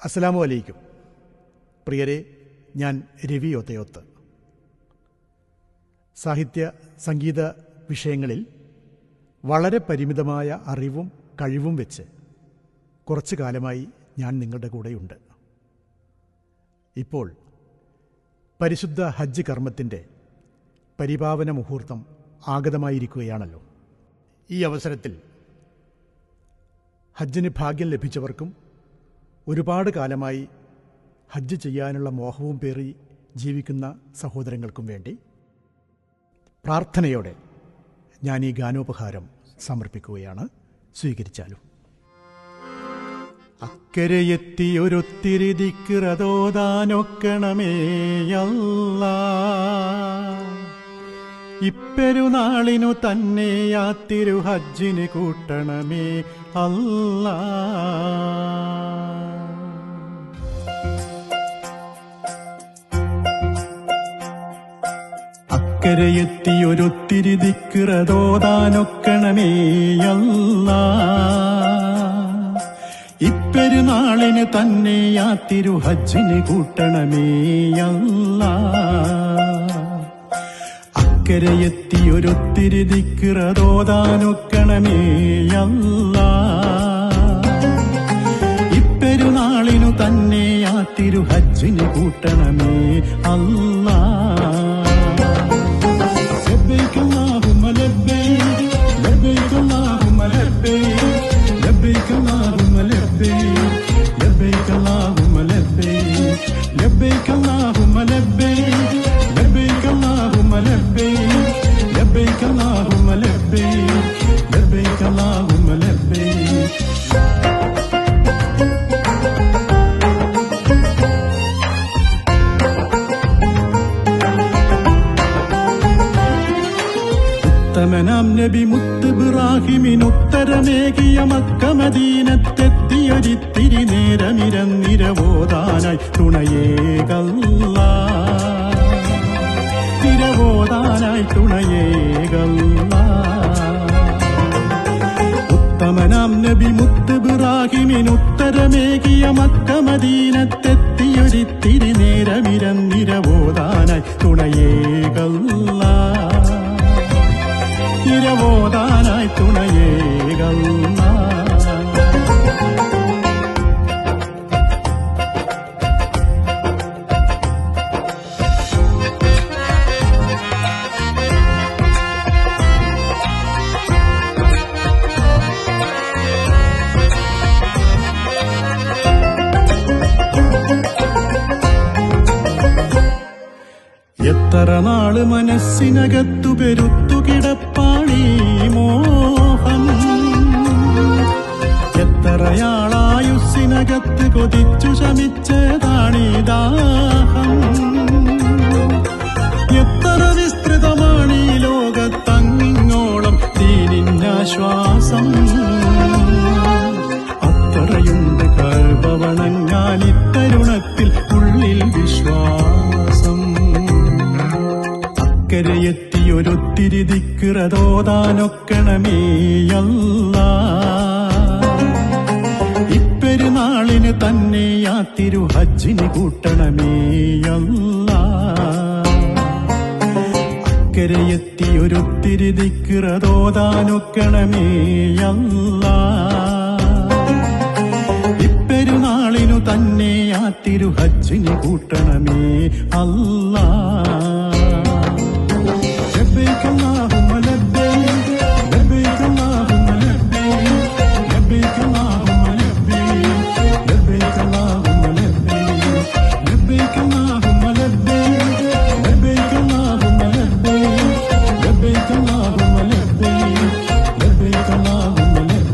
അസ്സലാമു അലൈക്കും. പ്രിയരെ, ഞാൻ രവി ഒത്തയോത്ത്. സാഹിത്യ സംഗീത വിഷയങ്ങളിൽ വളരെ പരിമിതമായ അറിവും കഴിവും വെച്ച് കുറച്ചു കാലമായി ഞാൻ നിങ്ങളുടെ കൂടെയുണ്ട്. ഇപ്പോൾ പരിശുദ്ധ ഹജ്ജ് കർമ്മത്തിൻ്റെ പരിപാവന മുഹൂർത്തം ആഗതമായിരിക്കുകയാണല്ലോ. ഈ അവസരത്തിൽ ഹജ്ജിന് ഭാഗ്യം ലഭിച്ചവർക്കും ഒരുപാട് കാലമായി ഹജ്ജ് ചെയ്യാനുള്ള മോഹവും പേറി ജീവിക്കുന്ന സഹോദരങ്ങൾക്കും വേണ്ടി പ്രാർത്ഥനയോടെ ഞാൻ ഈ ഗാനോപഹാരം സമർപ്പിക്കുകയാണ്. സ്വീകരിച്ചാലും. അക്കരയെത്തിയൊരൊത്തിരി ദിക്റതോദാനൊക്കണമേ അല്ലാ, ഇപ്പെരുനാളിനു തന്നെ ആ തിരു ഹജ്ജിന് കൂട്ടണമേ അല്ലാ. അക്കരയെത്തിയൊരൊത്തിരി ദിക്റതോദാനൊക്കണമേ അല്ലാ, ഇപ്പെരുനാളിന് തന്നെ ആ തിരു ഹജ്ജിന് കൂട്ടണമേ അല്ലാ. അക്കരയെത്തിയൊരൊത്തിരി ദിക്റതോദാനൊക്കണമേ അല്ലാ, ഇപ്പെരുനാളിനു തന്നെ ആ തിരു ഹജ്ജിന് കൂട്ടണമേ അല്ലാ. ലബ്ബൈക അല്ലാഹുമ്മ ലബ്ബൈക, ലബ്ബൈക അല്ലാഹുമ്മ ലബ്ബൈക, ലബ്ബൈക അല്ലാഹുമ്മ ലബ്ബൈക, ലബ്ബൈക അല്ലാഹുമ്മ ലബ്ബൈക, ലബ്ബൈക അല്ലാഹുമ്മ ലബ്ബൈക, ലബ്ബൈക അല്ലാഹുമ്മ ലബ്ബൈക, ലബ്ബൈക അല്ലാഹുമ്മ ലബ്ബൈക, ലബ്ബൈക അല്ലാഹുമ്മ ലബ്ബൈക. ഉത്തമനാം നബി മുത്തിബ്രാഹിമിനുത്തരമേകിയ മക്ക മദീനത്തെത്തിയൊരിത്തിരി നേരമിരന്നിരവോദാനായി തുണയേകല്ലാ, നിരവോദാനായി തുണയേകല്ലാ. ഉത്തമനാം നബി മുത്തിബ്രാഹിമിനുത്തരമേകിയ മക്ക മദീനത്തെത്തിയൊരിത്തിരി നേരമിരന്നിരവോദാനായി തുണയേകല്ലാ, നിരവോദാനായി തുണയേകല്ലാ. എത്ര നാള് മനസ്സിനകത്തു പെരുത്തു കിടപ്പാണീ മോഹം, എത്രയാളായുസ്സിനകത്ത് കൊതിച്ചു ശമിച്ചതാണീ ദാഹം. എത്ര വിസ്തൃതമാണീ ലോകത്തങ്ങിങ്ങോളം ദീനിന്നാശ്വാസം, അത്രയുണ്ട് കൽപവണങ്ങാൻ ഇത്തരുണത്തിൽ ഉള്ളിൽ വിശ്വാസം. അക്കരയെത്തിയൊരൊത്തിരി ദിക്റതോദാനൊക്കണമേ അല്ലാ, ഇപ്പെരുനാളിന് തന്നെ ആ തിരു ഹജ്ജിന് കൂട്ടണമേ അല്ലാ. അക്കരയെത്തിയൊരൊത്തിരി ദിക്റതോദാനൊക്കണമേ അല്ലാ, ഇപ്പെരുനാളിനു തന്നെ ആ തിരു ഹജ്ജിന് കൂട്ടണമേ അല്ലാ.